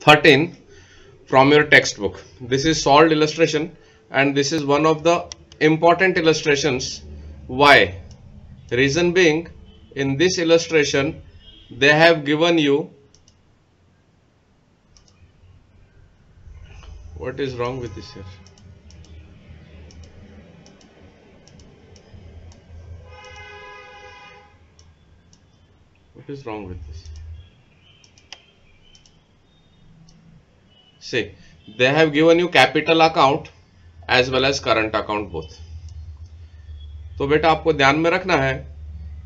13 from your textbook. This is solved illustration and this is one of the important illustrations. Why? Reason being, in this illustration they have given you, what is wrong with this here? What is wrong with this? See, they have given you capital account as well as current account both. तो बेटा आपको ध्यान में रखना है,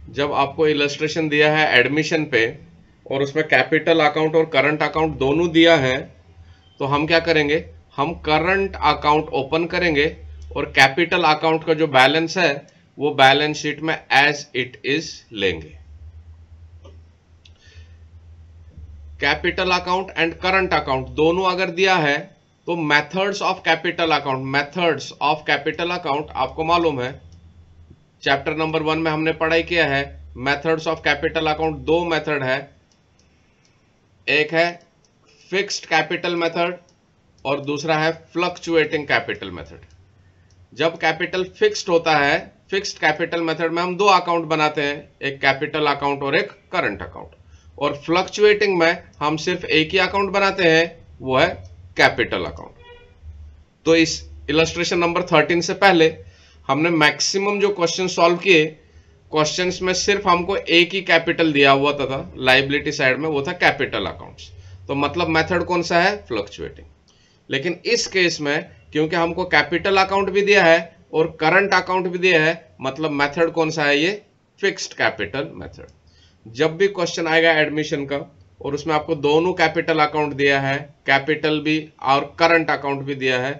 जब आपको illustration दिया है एडमिशन पे और उसमें कैपिटल अकाउंट और करंट अकाउंट दोनों दिया है, तो हम क्या करेंगे, हम करंट अकाउंट ओपन करेंगे और कैपिटल अकाउंट का जो बैलेंस है वो बैलेंस शीट में एज इट इज लेंगे. Capital account and current account दोनों अगर दिया है तो मेथड्स ऑफ कैपिटल अकाउंट आपको मालूम है, चैप्टर नंबर 1 में हमने पढ़ाई किया है. मेथड्स ऑफ कैपिटल अकाउंट दो मेथड है, एक है फिक्स्ड कैपिटल मेथड और दूसरा है फ्लक्चुएटिंग कैपिटल मेथड. जब कैपिटल फिक्स्ड होता है, फिक्स्ड कैपिटल मेथड में हम दो अकाउंट बनाते हैं, एक कैपिटल अकाउंट और एक करंट अकाउंट. और फ्लक्चुएटिंग में हम सिर्फ एक ही अकाउंट बनाते हैं, वो है कैपिटल अकाउंट. तो इस इलस्ट्रेशन नंबर 13 से पहले हमने मैक्सिमम जो क्वेश्चन सॉल्व किए, क्वेश्चंस में सिर्फ हमको एक ही कैपिटल दिया हुआ था लायबिलिटी साइड में, वो था कैपिटल अकाउंट्स. तो मतलब मेथड कौन सा है, फ्लक्चुएटिंग. लेकिन इस केस में क्योंकि हमको कैपिटल अकाउंट भी दिया है और करंट अकाउंट भी दिया है, मतलब मेथड कौन सा है, ये फिक्स्ड कैपिटल मेथड. जब भी क्वेश्चन आएगा एडमिशन का और उसमें आपको दोनों कैपिटल अकाउंट दिया है, कैपिटल भी और करंट अकाउंट भी दिया है,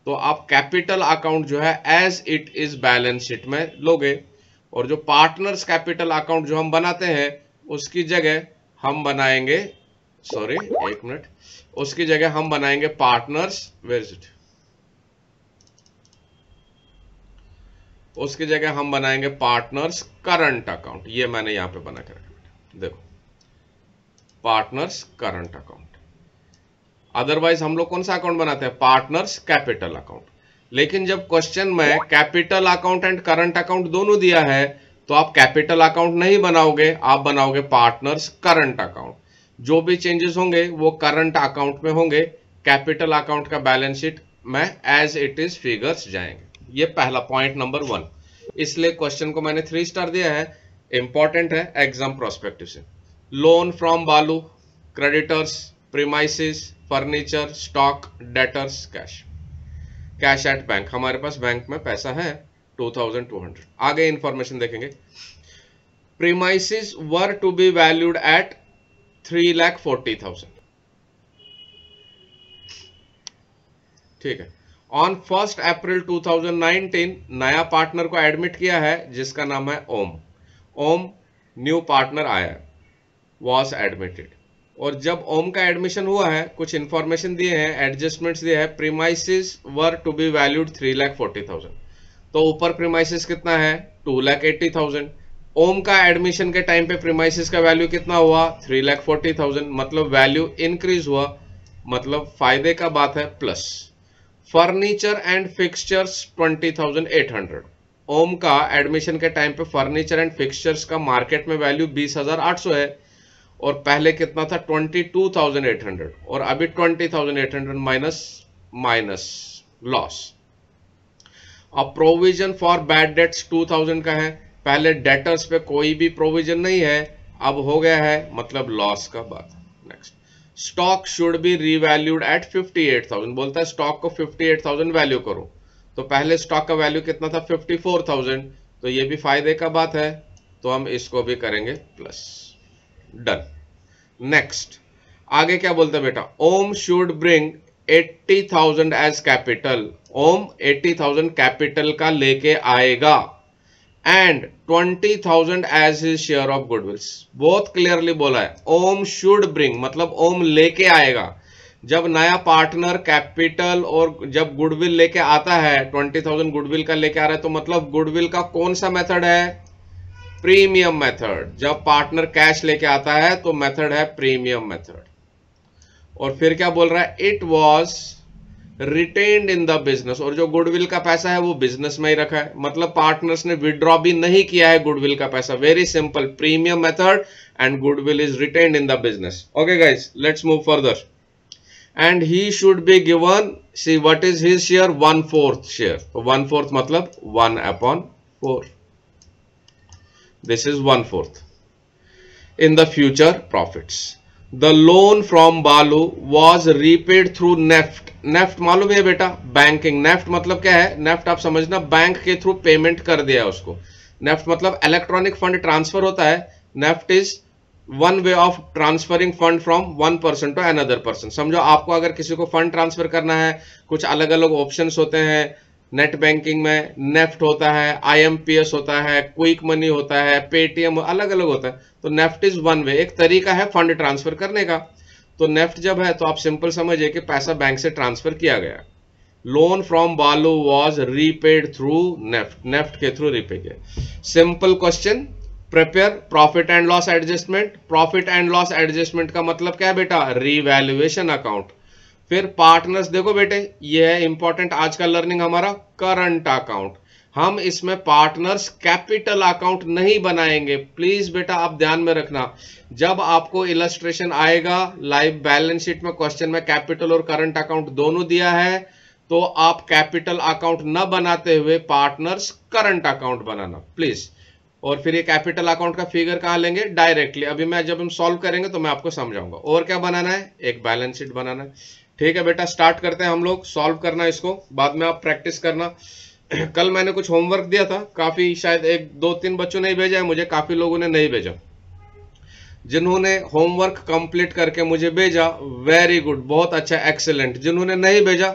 तो आप कैपिटल अकाउंट जो है as it is balance sheet में लोगे और जो पार्टनर्स कैपिटल अकाउंट जो हम बनाते हैं उसकी जगह हम बनाएंगे, सॉरी एक मिनट, उसकी जगह हम बनाएंगे पार्टनर्स, वेयर इज इट, उसकी जगह हम बनाएंगे पार्टनर्स करंट अकाउंट. ये मैंने यहां पे बना के रखा, देखो पार्टनर्स करंट अकाउंट. अदरवाइज हम लोग कौन सा अकाउंट बनाते हैं, पार्टनर्स कैपिटल अकाउंट. लेकिन जब क्वेश्चन में capital account and current account दोनों दिया है तो आप कैपिटल अकाउंट नहीं बनाओगे, आप बनाओगे पार्टनर्स करंट अकाउंट. जो भी चेंजेस होंगे वो करंट अकाउंट में होंगे, कैपिटल अकाउंट का बैलेंस शीट में एज इट इज फिगर्स जाएंगे. ये पहला पॉइंट नंबर 1. इसलिए क्वेश्चन को मैंने 3 स्टार दिया है, इंपॉर्टेंट है एग्जाम प्रोस्पेक्टिव से. लोन फ्रॉम बालू, creditors, premises, furniture, stock, debtors, cash. Cash at bank, हमारे पास बैंक में पैसा है 2200. आगे इंफॉर्मेशन देखेंगे. Premises were to be valued at 3,40,000. ठीक है. ऑन 1 अप्रैल 2019 नया पार्टनर को एडमिट किया है जिसका नाम है ओम. ओम न्यू पार्टनर आया, वॉज एडमिटेड. और जब ओम का एडमिशन हुआ है कुछ इंफॉर्मेशन दिए हैं, एडजस्टमेंट्स दिए हैं. Premises were to be valued 3,40,000. तो ऊपर प्रीमाइसिस कितना है, 2,80,000. ओम का एडमिशन के टाइम पे प्रीमाइसिस का वैल्यू कितना हुआ, 3,40,000. मतलब वैल्यू इंक्रीज हुआ, मतलब फायदे का बात है, प्लस. Furniture and fixtures 20,800. ओम का एडमिशन के टाइम पे फर्नीचर एंड फिक्सचर्स का मार्केट में वैल्यू 20,800 है और पहले कितना था, 22,800. और अभी 20,800 माइनस लॉस. अब प्रोविजन फॉर बैड डेट्स 2,000 का है. पहले डेटर्स पे कोई भी प्रोविजन नहीं है, अब हो गया है, मतलब लॉस का बात. Next, stock should be revalued at 58,000. बोलता है स्टॉक को 58,000 वैल्यू करो. तो पहले स्टॉक का वैल्यू कितना था, 54,000. तो ये भी फायदे का बात है, तो हम इसको भी करेंगे प्लस. डन. नेक्स्ट, आगे क्या बोलता है बेटा, Om should bring 80,000 as capital. Om 80,000 capital का लेके आएगा and 20,000 as his share of goodwills. बहुत क्लियरली बोला है, ओम शुड ब्रिंग मतलब ओम लेके आएगा. जब नया पार्टनर कैपिटल और जब गुडविल लेके आता है, 20,000 गुडविल का लेके आ रहा है, तो मतलब गुडविल का कौन सा मेथड है, प्रीमियम मेथड. जब पार्टनर कैश लेके आता है तो मेथड है प्रीमियम मेथड. और फिर क्या बोल रहा है, it was retained in the business, और जो गुडविल का पैसा है वो बिजनेस में ही रखा है, मतलब पार्टनर्स ने विड्रॉ भी नहीं किया है गुडविल का पैसा। Very simple, premium method and goodwill is retained in the business. Okay guys, let's move further. And he should be given, see what is his share, 1/4 share, तो 1/4 मतलब 1/4, this is 1/4 in the future profits. The loan from Balu was repaid through NEFT. NEFT मालूम है बेटा, banking. NEFT मतलब क्या है, NEFT आप समझना, बैंक के थ्रू पेमेंट कर दिया उसको। NEFT मतलब इलेक्ट्रॉनिक फंड ट्रांसफर होता है। NEFT is one way of transferring fund from one person to another person. समझो आपको अगर किसी को फंड ट्रांसफर करना है, कुछ अलग अलग ऑप्शंस होते हैं नेट बैंकिंग में। नेफ्ट होता है, IMPS होता है, क्विक मनी होता है, पेटीएम, अलग अलग होता है। तो नेफ्ट इज वन वे, एक तरीका है फंड ट्रांसफर करने का। तो नेफ्ट जब है तो आप सिंपल समझिए कि पैसा बैंक से ट्रांसफर किया गया। लोन फ्रॉम बालू was repaid through NEFT, NEFT के थ्रू रीपे किया। Simple question, prepare profit and loss adjustment. Profit and loss adjustment का मतलब क्या है बेटा, रीवैल्यूएशन अकाउंट। फिर पार्टनर्स, देखो बेटे ये है इंपॉर्टेंट आज का लर्निंग हमारा, करंट अकाउंट। हम इसमें पार्टनर्स कैपिटल अकाउंट नहीं बनाएंगे, प्लीज बेटा आप ध्यान में रखना। जब आपको इलस्ट्रेशन आएगा लाइव बैलेंस शीट में, क्वेश्चन में कैपिटल और करंट अकाउंट दोनों दिया है, तो आप कैपिटल अकाउंट न बनाते हुए partners current account banana please. और फिर ये कैपिटल अकाउंट का फिगर कहां लेंगे, डायरेक्टली। अभी मैं जब हम सॉल्व करेंगे तो मैं आपको समझाऊंगा। और क्या बनाना है, एक बैलेंस शीट बनाना है। ठीक है बेटा, स्टार्ट करते हैं हम लोग सॉल्व करना इसको, बाद में आप प्रैक्टिस करना। कल मैंने कुछ होमवर्क दिया था, काफी शायद 1-2-3 बच्चों ने ही भेजा है मुझे, काफी लोगों ने नहीं भेजा। जिन्होंने होमवर्क कंप्लीट करके मुझे भेजा, वेरी गुड, बहुत अच्छा, एक्सीलेंट। जिन्होंने नहीं भेजा,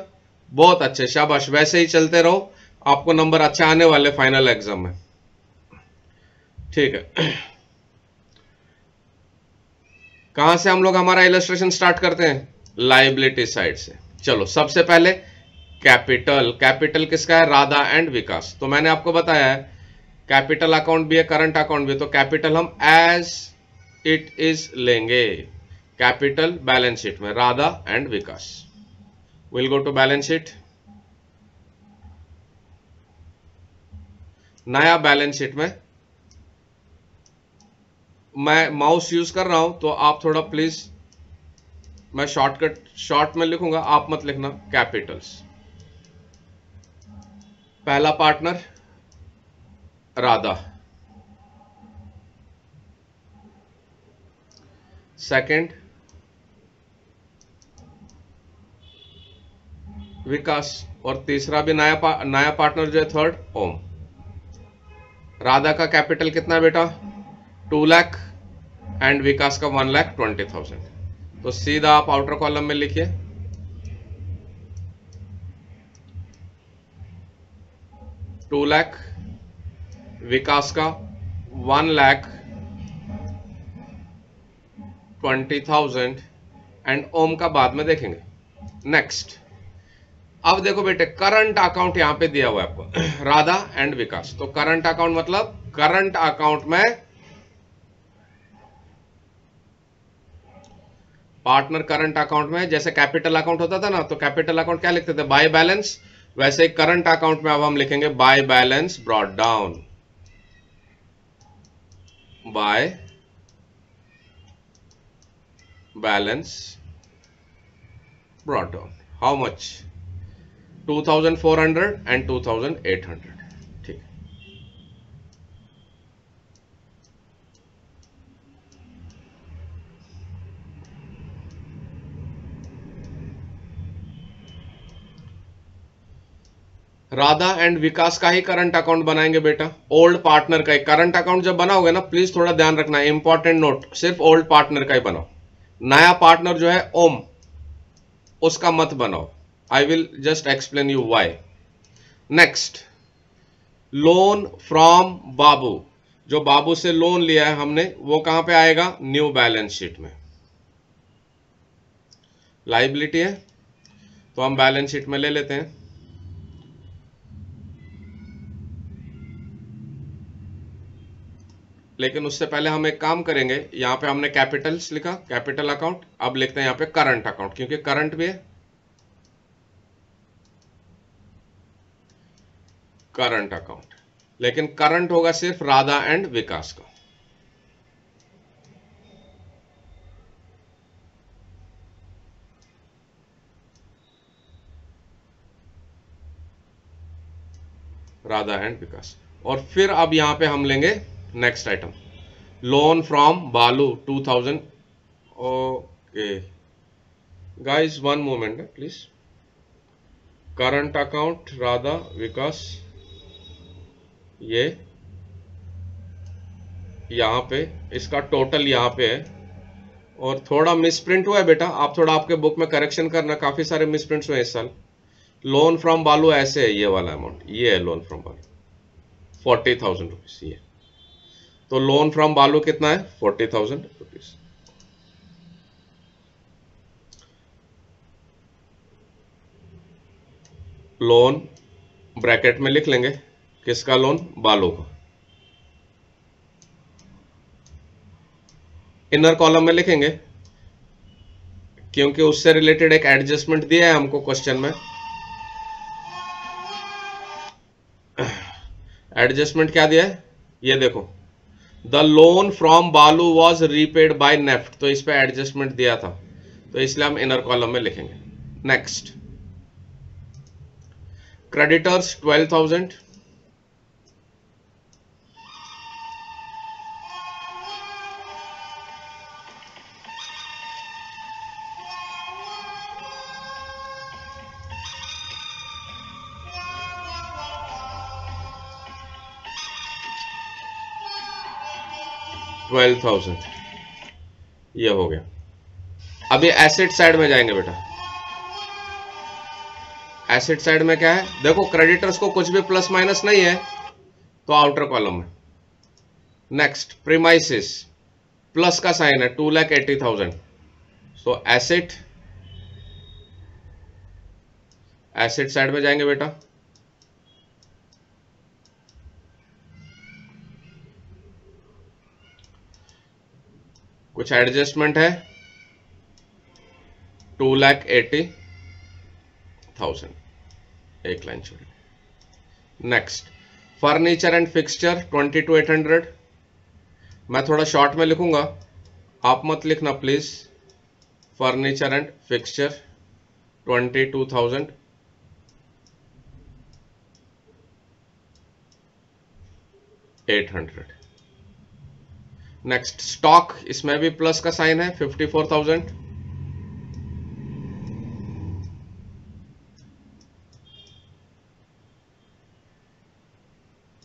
बहुत अच्छे, शाबाश, वैसे ही चलते रहो, आपको नंबर अच्छे आने वाले फाइनल एग्जाम में। ठीक है, कहां से हम लोग हमारा इलस्ट्रेशन स्टार्ट करते हैं, लायबिलिटी साइड से। चलो सबसे पहले कैपिटल, कैपिटल किसका है, राधा एंड विकास। तो मैंने आपको बताया है कैपिटल अकाउंट भी है, करंट अकाउंट भी है, तो कैपिटल हम एज इट इज लेंगे। कैपिटल बैलेंस शीट में Radha and Vikas. Will go to balance sheet. नया बैलेंस शीट में मैं माउस यूज कर रहा हूं, तो आप थोड़ा प्लीज, मैं शॉर्ट में लिखूंगा, आप मत लिखना। कैपिटल्स, पहला पार्टनर राधा, सेकंड विकास, और तीसरा भी नया पार्टनर जो है थर्ड, ओम। राधा का कैपिटल कितना है बेटा, 2 लाख, एंड विकास का 1,20,000। तो सीधा आप आउटर कॉलम में लिखिए 2 लाख, विकास का 1,20,000, एंड ओम का बाद में देखेंगे। नेक्स्ट, अब देखो बेटे करंट अकाउंट यहां पे दिया हुआ है आपको, राधा एंड विकास। तो करंट अकाउंट मतलब करंट अकाउंट में पार्टनर करंट अकाउंट में, जैसे कैपिटल अकाउंट होता था ना, तो कैपिटल अकाउंट क्या लिखते थे, बाय बैलेंस, वैसे ही करंट अकाउंट में अब हम लिखेंगे by balance brought down, by balance brought down. How much, 2,400 and 2,800। ठीक, राधा एंड विकास का ही करंट अकाउंट बनाएंगे बेटा, ओल्ड पार्टनर का ही। करंट अकाउंट जब बनाओगे ना, प्लीज थोड़ा ध्यान रखना, इंपॉर्टेंट नोट, सिर्फ ओल्ड पार्टनर का ही बनाओ। नया पार्टनर जो है ओम, उसका मत बनाओ। I will just explain you why. Next, loan from Babu, जो बाबू से लोन लिया है हमने, वो कहां पे आएगा, न्यू बैलेंस शीट में। लायबिलिटी है तो हम बैलेंस शीट में ले लेते हैं। लेकिन उससे पहले हम एक काम करेंगे, यहां पे हमने कैपिटल्स लिखा, कैपिटल अकाउंट, अब लिखते हैं यहां पे करंट अकाउंट, क्योंकि करंट भी है, करंट अकाउंट, लेकिन करंट होगा सिर्फ राधा एंड विकास का। राधा एंड विकास। और फिर अब यहां पे हम लेंगे next item, loan from Balu 2000। Okay guys, one moment please. Current account Radha Vikas, ये यहां पे इसका टोटल यहां पे है, और थोड़ा मिसप्रिंट हुआ है बेटा, आप थोड़ा आपके बुक में करेक्शन करना, काफी सारे मिसप्रिंट्स हुए इस साल। लोन फ्रॉम बालू ऐसे है, ये वाला अमाउंट, ये है लोन फ्रॉम बालू 40,000 रुपीज। ये तो लोन फ्रॉम बालू कितना है, 40,000 रुपीज। लोन ब्रैकेट में लिख लेंगे, किसका लोन, बालू का। इनर कॉलम में लिखेंगे, क्योंकि उससे रिलेटेड एक एडजस्टमेंट दिया है हमको क्वेश्चन में। एडजस्टमेंट क्या दिया है, ये देखो, द लोन फ्रॉम बालू वॉज रीपेड बाय नेफ्ट, तो इस पे एडजस्टमेंट दिया था, तो इसलिए हम इनर कॉलम में लिखेंगे। नेक्स्ट, क्रेडिटर्स 12,000, ये हो गया। अभी एसेट साइड में जाएंगे बेटा। एसेट साइड में क्या है, देखो क्रेडिटर्स को कुछ भी प्लस माइनस नहीं है, तो आउटर कॉलम में। नेक्स्ट, प्रीमाइसिस, प्लस का साइन है, 2,80,000, सो एसेट, एसेट साइड में जाएंगे बेटा। कुछ एडजस्टमेंट है, 2,80,000, एक लाइन छोड़ी। नेक्स्ट, फर्नीचर एंड फिक्सचर 22,800, मैं थोड़ा शॉर्ट में लिखूंगा, आप मत लिखना please. Furniture and fixture 22,800। Next, stock, इसमें भी प्लस का साइन है, 54,000।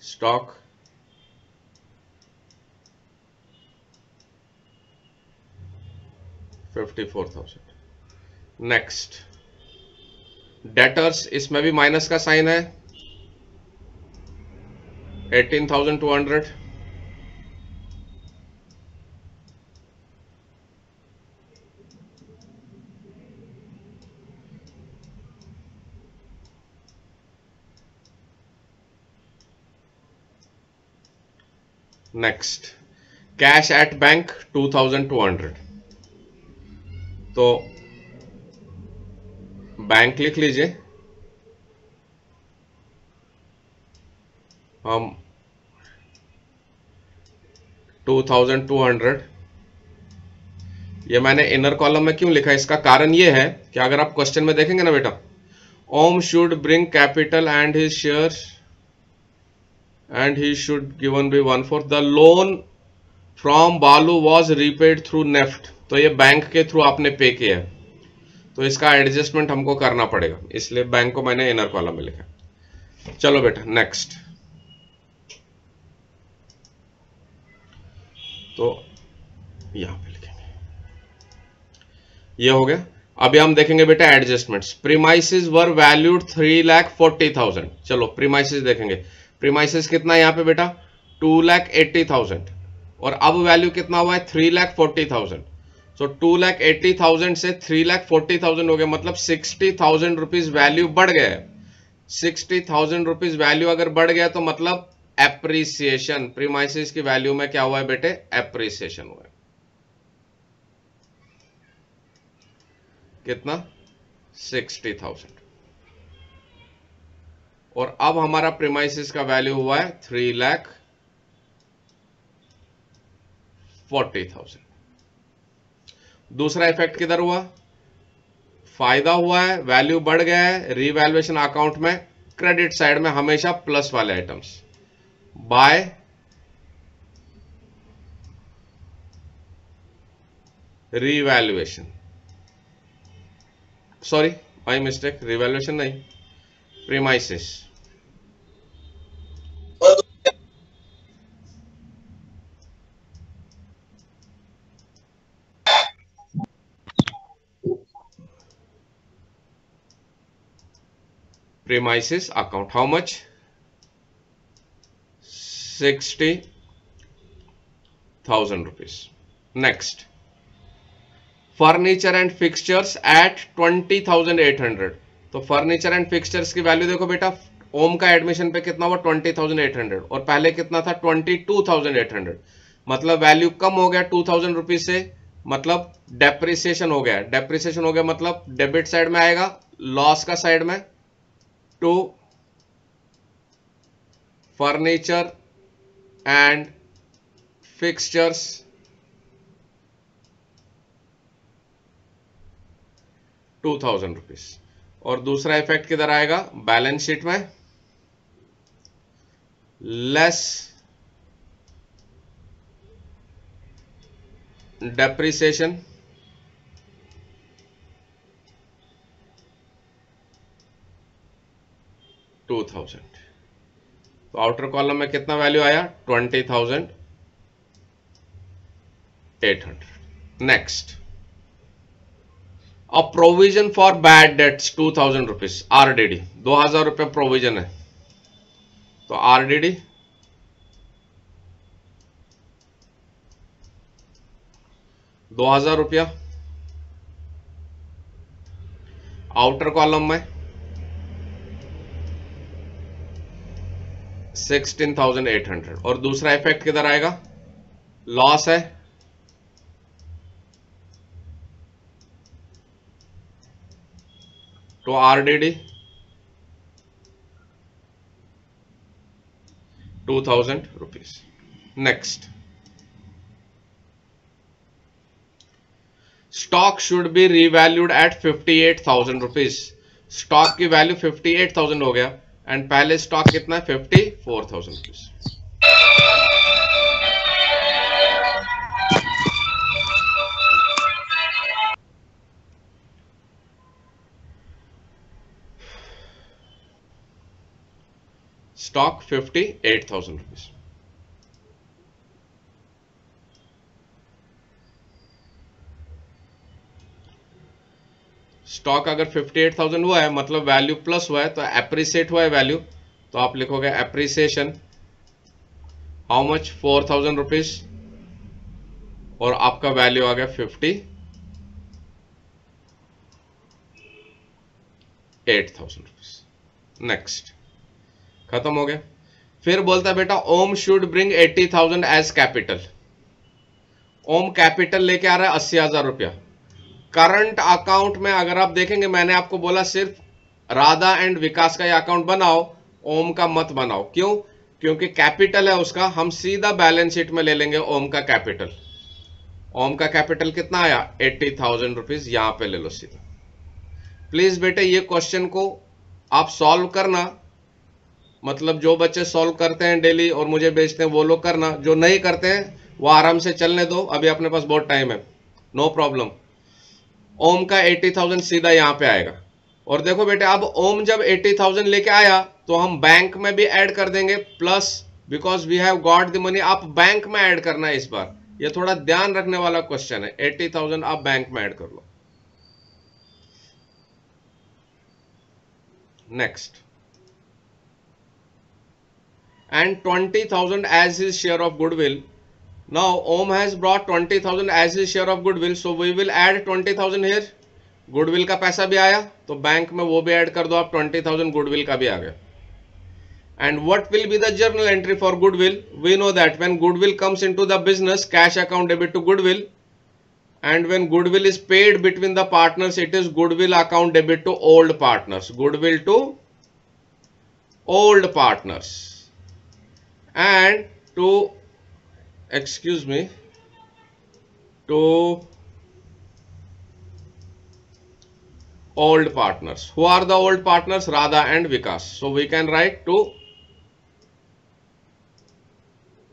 स्टॉक 54,000। नेक्स्ट, डेटर्स, इसमें भी माइनस का साइन है, 18,200। नेक्स्ट, कैश एट बैंक 2,200, तो बैंक लिख लीजिए, हम 2,200। ये मैंने इनर कॉलम में क्यों लिखा, इसका कारण ये है कि अगर आप क्वेश्चन में देखेंगे ना बेटा, Om should bring capital and his share and he should given be 1/4, the loan from बालू was repaid through नेफ्ट, तो ये बैंक के थ्रू आपने पे किया है, तो इसका एडजस्टमेंट हमको करना पड़ेगा, इसलिए बैंक को मैंने इनर कॉलम में लिखा। चलो बेटा नेक्स्ट, तो यहां पे लिखेंगे, ये हो गया। अभी हम देखेंगे बेटा एडजस्टमेंट्स। प्रीमाइसेस वर वैल्यूड 3,40,000, चलो प्रीमाइसेस देखेंगे। प्रीमाइसेस कितना है यहाँ पे बेटा, 2,80,000, और अब वैल्यू कितना हुआ है, 3,40,000। सो 2,80,000 से 3,40,000 हो गया, मतलब 60,000 रुपीज वैल्यू बढ़ गया है। 60,000 रुपीज वैल्यू अगर बढ़ गया तो मतलब एप्रिसिएशन, प्रीमाइसिस की वैल्यू में क्या हुआ है बेटे, एप्रिसिएशन हुआ है। कितना, 60,000। और अब हमारा प्रीमाइसिस का वैल्यू हुआ है 3,40,000। दूसरा इफेक्ट किधर हुआ, फायदा हुआ है, वैल्यू बढ़ गया है, रीवैल्यूएशन अकाउंट में क्रेडिट साइड में हमेशा प्लस वाले items, by revaluation, sorry my mistake, revaluation नहीं, premises. Premises account, how much, 60,000 rupees. Next, furniture and fixtures at 20,800। तो फर्नीचर एंड फिक्सचर्स की वैल्यू देखो बेटा, ओम का एडमिशन पे कितना हुआ, 20,800, और पहले कितना था, 22,800। मतलब वैल्यू कम हो गया 2,000 रुपीज से, मतलब डेप्रिसिएशन हो गया। डेप्रिसिएशन हो गया मतलब डेबिट साइड में आएगा, लॉस का साइड में, to furniture and fixtures 2,000 rupees. और दूसरा इफेक्ट किधर आएगा, बैलेंस शीट में, लेस डेप्रिसिएशन, $2,000। तो आउटर कॉलम में कितना वैल्यू आया, 20,800। Next, a provision for bad debts 2,000 rupees, RDD, 2,000 रुपये प्रोविजन है, तो आरडीडी 2,000 रुपया। आउटर कॉलम में 16,800। और दूसरा इफेक्ट किधर आएगा, लॉस है, तो RDD 2,000 rupees. Next, stock should be revalued at 58,000 rupees. Stock की वैल्यू 58,000 हो गया, एंड पहले स्टॉक कितना है, 54,000 रुपीज। Stock 58,000 rupees. स्टॉक अगर 58,000 हुआ है मतलब वैल्यू प्लस हुआ है, तो एप्रिसिएट हुआ है वैल्यू, तो आप लिखोगे एप्रिसिएशन हाउ मच, 4,000 रुपीज, और आपका वैल्यू आ गया 58,000 रुपीज। नेक्स्ट, खत्म हो गया। फिर बोलता है बेटा Om should bring 80,000 as capital. Om capital लेके आ रहा है 80,000 रुपया। करंट अकाउंट में अगर आप देखेंगे, मैंने आपको बोला सिर्फ राधा एंड विकास का ये अकाउंट बनाओ, ओम का मत बनाओ। क्यों, क्योंकि कैपिटल है उसका, हम सीधा बैलेंस शीट में ले लेंगे ओम का कैपिटल। ओम का कैपिटल कितना आया, 80,000 रुपीज, यहां पे ले लो सीधा। प्लीज बेटे ये क्वेश्चन को आप सॉल्व करना, मतलब जो बच्चे सॉल्व करते हैं डेली और मुझे भेजते हैं वो लोग करना, जो नहीं करते हैं वो आराम से चलने दो, अभी अपने पास बहुत टाइम है, नो प्रॉब्लम। ओम का 80,000 सीधा यहां पे आएगा। और देखो बेटे अब ओम जब 80,000 लेके आया तो हम बैंक में भी ऐड कर देंगे plus, because we have got the money. आप बैंक में ऐड करना है इस बार, ये थोड़ा ध्यान रखने वाला क्वेश्चन है। 80,000 आप बैंक में ऐड कर लो। Next, and 20,000 as his share of goodwill. Now Om has brought 20,000 as his share of goodwill, so we will add 20,000 here. Goodwill का पैसा भी आया तो बैंक में वो भी ऐड कर दो आप, 20,000 गुडविल का भी आ गया। And what will be the journal entry for goodwill? We know that when goodwill comes into the business, cash account debit to goodwill, and when goodwill is paid between the partners, it is goodwill account debit to old partners. Goodwill to old partners. And to, excuse me, to old partners. Who are the old partners? Radha and Vikas. So we can write to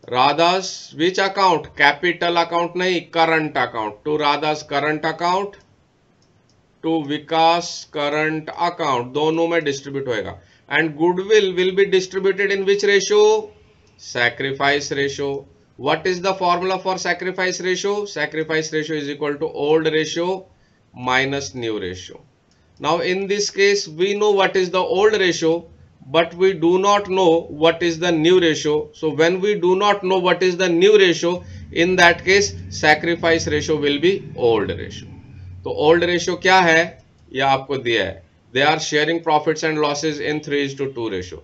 Radha's which account? Capital account nahi, current account. To Radha's current account, to Vikas current account. दोनों में distribute होएगा. And goodwill will be distributed in which ratio? Sacrifice ratio. What is the formula for sacrifice ratio? Sacrifice ratio is equal to old ratio minus new ratio. Now in this case, we know what is the old ratio, but we do not know what is the new ratio. So when we do not know what is the new ratio, in that case sacrifice ratio will be old ratio. तो old ratio क्या है? यह आपको दिया है. They are sharing profits and losses in 3:2 ratio.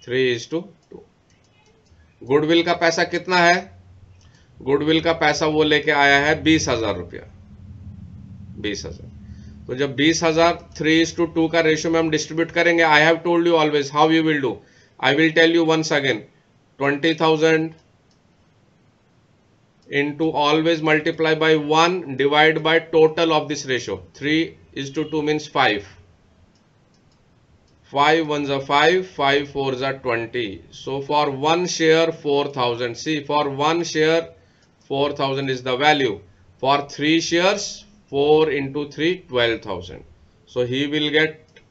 3:2. Goodwill का पैसा कितना है? गुडविल का पैसा वो लेके आया है 20,000 रुपया. 20,000. तो जब 20,000 3:2 का रेशियो में हम डिस्ट्रीब्यूट करेंगे, I have told you always how you will do. I will tell you once again. 20,000 into always multiply by 1 divide by total of this ratio. 3:2 means 5. 5 ones are 5, 5 fours are 20. So for one share 4,000. See, for one share 4,000 is the value. For 3 shares 4 into 3 12,000. So he will get,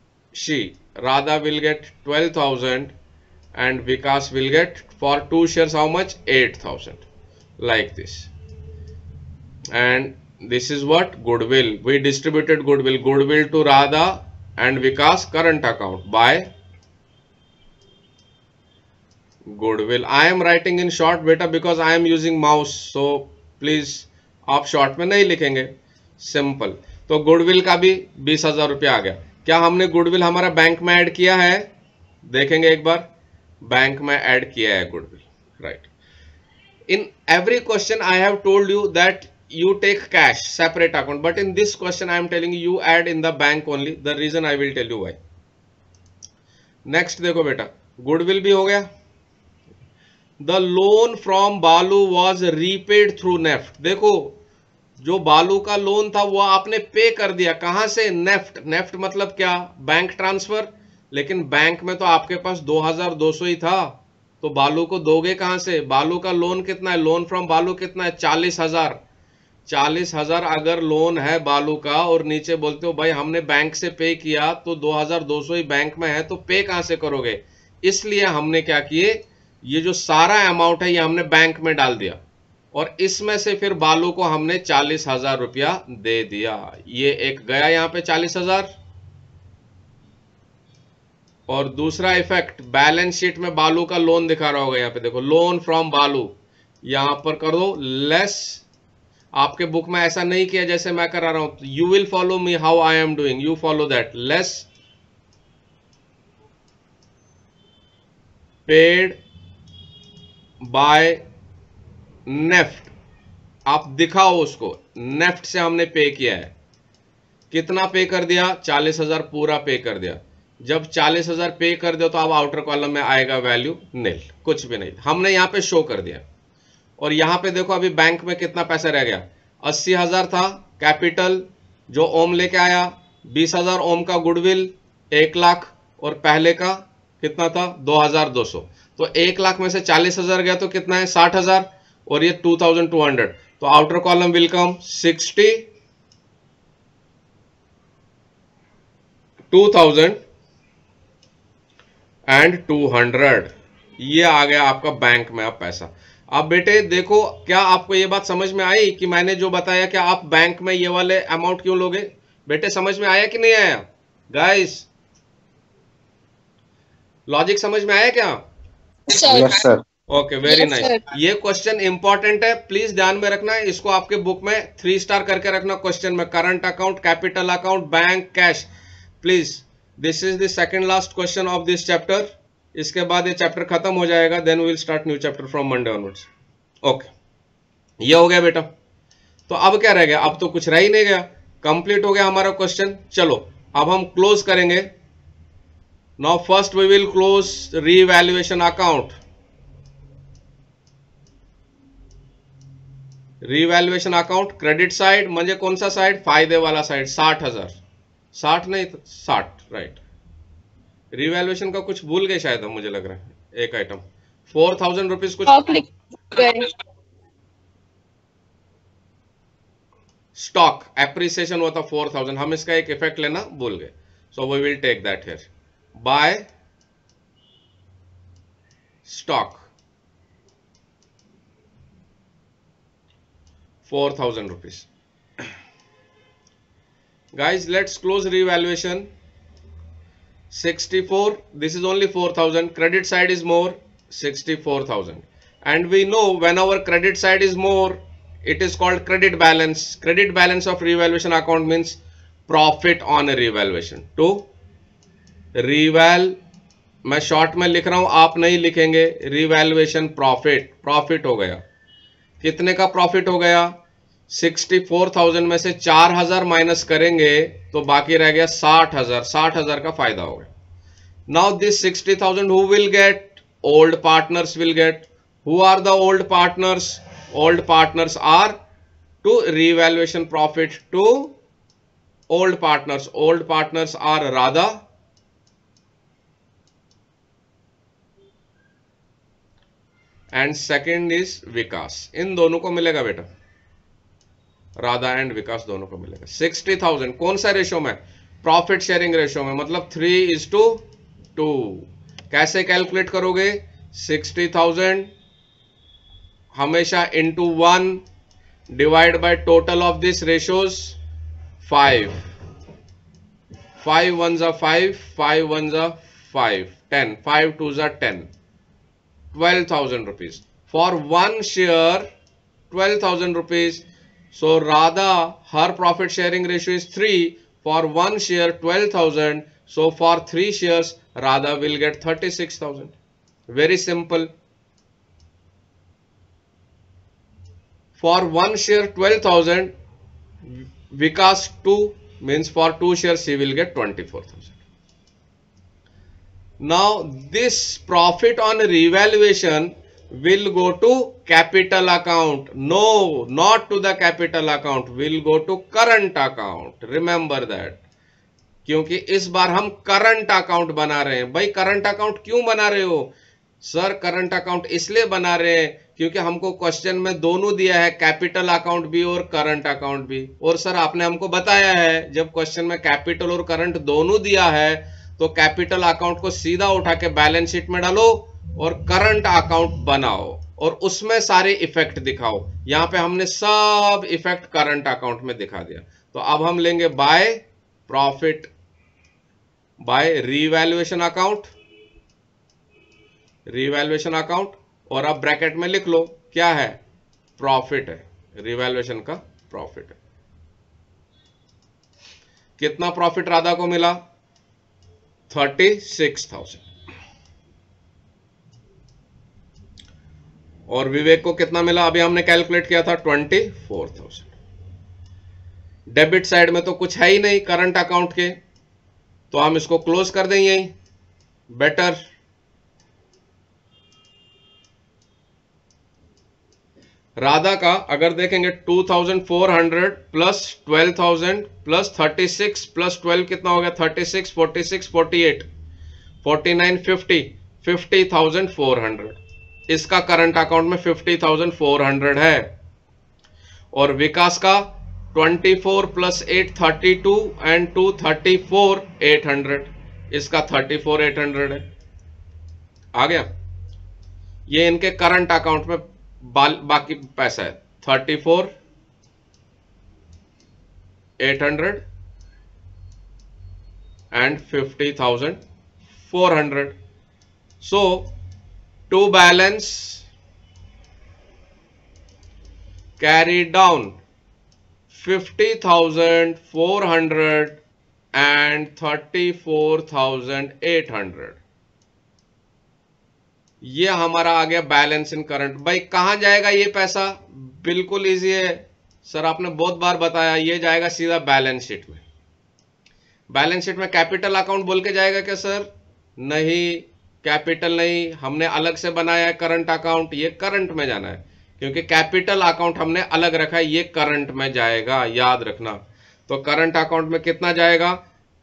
Radha will get 12,000 and Vikas will get, for 2 shares how much? 8,000. Like this. And this is what? Goodwill. We distributed goodwill. Goodwill to Radha and Vikas current account by goodwill. I am writing in short beta because I am using mouse. So please आप short में नहीं लिखेंगे, simple. तो goodwill का भी 20,000 रुपया आ गया. क्या हमने गुडविल हमारा बैंक में ऐड किया है? देखेंगे एक बार. बैंक में ऐड किया है goodwill, right. In every question I have told you that you take cash separate account, but in this question I am telling you add in the bank only. The reason I will tell you why. Next देखो बेटा, goodwill भी हो गया. The loan from बालू was repaid through NEFT. देखो जो बालू का लोन था वो आपने पे कर दिया. कहां से? नेफ्ट. नेफ्ट मतलब क्या? Bank transfer. लेकिन बैंक में तो आपके पास 2,200 ही था, तो बालू को दोगे कहां से? बालू का लोन कितना है? लोन फ्रॉम बालू कितना है? 40,000. 40,000 अगर लोन है बालू का और नीचे बोलते हो भाई हमने बैंक से पे किया, तो 2,200 ही बैंक में है, तो पे कहां से करोगे? इसलिए हमने क्या किए, ये जो सारा अमाउंट है ये हमने बैंक में डाल दिया और इसमें से फिर बालू को हमने 40,000 रुपया दे दिया. ये एक गया यहां पे 40,000. और दूसरा इफेक्ट, बैलेंस शीट में बालू का लोन दिखा रहा होगा. यहां पे देखो लोन फ्रॉम बालू, यहां पर कर दो लेस. आपके बुक में ऐसा नहीं किया जैसे मैं करा रहा हूं. You will follow me how I am doing, you follow that. Less paid by NEFT. आप दिखाओ उसको, नेफ्ट से हमने पे किया है. कितना पे कर दिया? 40,000 पूरा पे कर दिया. जब 40,000 पे कर दो तो अब आउटर कॉलम में आएगा वैल्यू निल, कुछ भी नहीं. हमने यहां पे शो कर दिया. और यहां पे देखो अभी बैंक में कितना पैसा रह गया? 80,000 था कैपिटल जो ओम लेके आया, 20,000 ओम का गुडविल, 1 लाख, और पहले का कितना था? 2,200. तो 1 लाख में से 40,000 गया तो कितना है? 60,000. और ये 2,200. तो outer column will come 60, 2,000 and 200. ये आ गया आपका बैंक में अब पैसा. अब बेटे देखो, क्या आपको ये बात समझ में आई कि मैंने जो बताया कि आप बैंक में ये वाले अमाउंट क्यों लोगे? बेटे समझ में आया कि नहीं आया? गाइस लॉजिक समझ में आया क्या? Yes sir. Okay, very nice. ये क्वेश्चन इंपॉर्टेंट है, प्लीज ध्यान में रखना है. इसको आपके बुक में 3 स्टार करके रखना क्वेश्चन में. Current account, capital account, bank, cash. Please, this is the second last question of this chapter. इसके बाद ये चैप्टर खत्म हो जाएगा, then will start new chapter from Monday onwards. Okay, ये हो गया बेटा। तो अब क्या रह गया? अब तो कुछ रह ही नहीं गया, कंप्लीट हो गया हमारा क्वेश्चन। चलो अब हम क्लोज करेंगे। Now first we will close revaluation account. Revaluation account credit side म्हणजे कोणसा साइड? फायदे वाला साइड, 60,000, 60 नहीं 60, राइट। रिवैल्युएशन का कुछ भूल गए शायद हम, मुझे लग रहा है एक आइटम 4,000 रुपीज कुछ स्टॉक एप्रिसिएशन हुआ था 4,000, हम इसका एक इफेक्ट लेना भूल गए। So we will take that here, by stock 4,000 rupees. Guys, let's close revaluation. 64, this is only 4,000. Credit side is more, 64,000. And we know when our credit side is more, it is called credit balance. Credit balance of revaluation account means profit on a revaluation. To reval, मैं short में लिख रहा हूं, आप नहीं लिखेंगे। Revaluation profit, profit हो गया। कितने का प्रॉफिट हो गया? 64,000 में से 4,000 माइनस करेंगे तो बाकी रह गया 60,000। 60,000 का फायदा हो गया। Now this 60,000 who will get? Old partners will get. Who are the old partners? Old partners are to revaluation profit to old partners. Old partners are Radha and second is Vikas. इन दोनों को मिलेगा बेटा, राधा एंड विकास दोनों को मिलेगा। 60,000 कौन सा रेशो में? प्रॉफिट शेयरिंग रेशो में, मतलब 3:2। कैसे कैलकुलेट करोगे? 60,000 हमेशा into 1 divide by total of this ratios 5। 5 1 जा 5, 5 1 जा 5, 10, 5 2 जा 10, 12,000 rupees. For one share, 12,000 rupees. So Radha, her profit sharing ratio is 3. For one share, 12,000. So for 3 shares, Radha will get 36,000. Very simple. For one share, 12,000. Vikas 2 means for 2 shares, he will get 24,000. Now this profit on revaluation will go to capital account. No, not to the capital account, will go to current account. Remember that. क्योंकि इस बार हम current account बना रहे हैं। भाई current account क्यों बना रहे हो? सर करंट अकाउंट इसलिए बना रहे हैं क्योंकि हमको क्वेश्चन में दोनों दिया है, कैपिटल अकाउंट भी और करंट अकाउंट भी। और सर आपने हमको बताया है जब क्वेश्चन में कैपिटल और करंट दोनों दिया है तो कैपिटल अकाउंट को सीधा उठा के बैलेंस शीट में डालो और करंट अकाउंट बनाओ और उसमें सारे इफेक्ट दिखाओ। यहां पे हमने सब इफेक्ट करंट अकाउंट में दिखा दिया। तो अब हम लेंगे by profit by revaluation account, revaluation account, और अब ब्रैकेट में लिख लो क्या है? प्रॉफिट है, रिवैल्यूएशन का प्रॉफिट है। कितना प्रॉफिट राधा को मिला? 36,000। और विवेक को कितना मिला? अभी हमने कैलकुलेट किया था 24,000। डेबिट साइड में तो कुछ है ही नहीं करंट अकाउंट के, तो हम इसको क्लोज कर दें यहीं, बेटर। राधा का अगर देखेंगे 2,400 प्लस 12,000 प्लस 36 प्लस 12 कितना हो गया? 36, 46, 48, 49, 50, 50,400। इसका करंट अकाउंट में 50,400 है। और विकास का 24 प्लस 8 32 एंड 2 34 800, इसका 34,800 है। आ गया? ये इनके करंट अकाउंट में बाकी पैसा है 34,800 and 50,400. So to balance carry down 50,400 and 34,800. ये हमारा आ गया बैलेंस इन करंट। भाई कहां जाएगा ये पैसा? बिल्कुल इजी है सर, आपने बहुत बार बताया, ये जाएगा सीधा बैलेंस शीट में। बैलेंस शीट में कैपिटल अकाउंट बोल के जाएगा क्या सर? नहीं, कैपिटल नहीं, हमने अलग से बनाया है करंट अकाउंट, ये करंट में जाना है, क्योंकि कैपिटल अकाउंट हमने अलग रखा है, ये करंट में जाएगा, याद रखना। तो करंट अकाउंट में कितना जाएगा?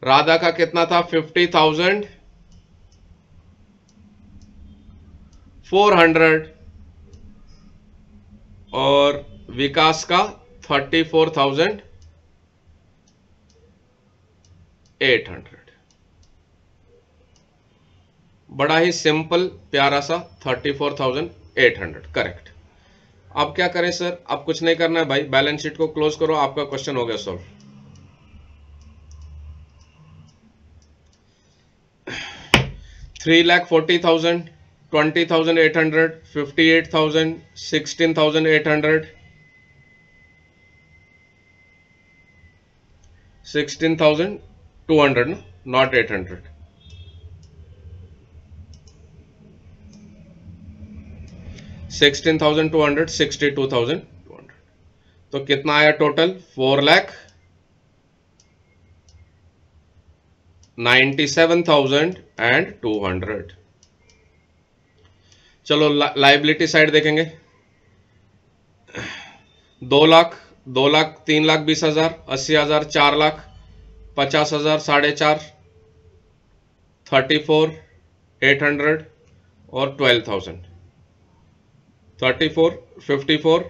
राधा का कितना था? 50,400 और विकास का 34,800। बड़ा ही सिंपल प्यारा सा 34,800 करेक्ट। अब क्या करें सर? अब कुछ नहीं करना है भाई, बैलेंस शीट को क्लोज करो, आपका क्वेश्चन हो गया सॉल्व। $3,40,000, 20,800, 58,000, 16,800, 16,200 ना, not 800। 16,200, 62,200। तो कितना आया टोटल? 4,97,200। चलो लाइबिलिटी साइड देखेंगे। 2 लाख, 2 लाख, 3,20,000, 80,000, 4 लाख, 50,000, 4.5, 34,800 और 12,000। 34, 54,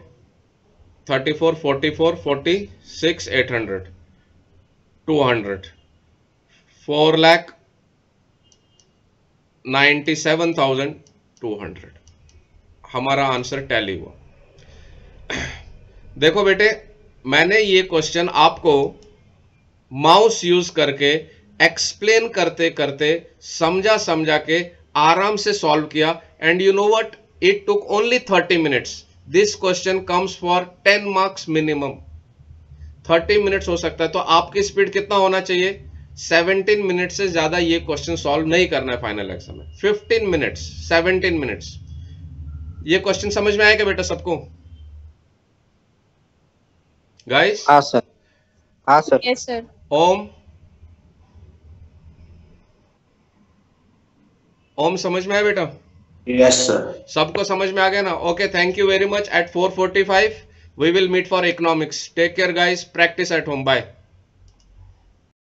34, 44, 46, 800, 200, 4,97,200 हमारा आंसर टैली हुआ। देखो बेटे, मैंने ये क्वेश्चन आपको माउस यूज करके एक्सप्लेन करते करते समझा के आराम से सॉल्व किया, and you know what, it took only 30 minutes. This question comes for 10 marks minimum. 30 minutes हो सकता है, तो आपकी स्पीड कितना होना चाहिए? 17 मिनट से ज्यादा ये क्वेश्चन सॉल्व नहीं करना है फाइनल एग्जाम में। 15 मिनट्स, 17 मिनट्स। ये क्वेश्चन समझ में आया क्या बेटा सबको? गाइस? हाँ सर, हाँ sir. Yes sir. Om, Om समझ में आया बेटा? Yes sir. सबको समझ में आ गया ना? Okay, thank you very much. At 4:45 we will meet for economics. Take care guys, practice at home, bye.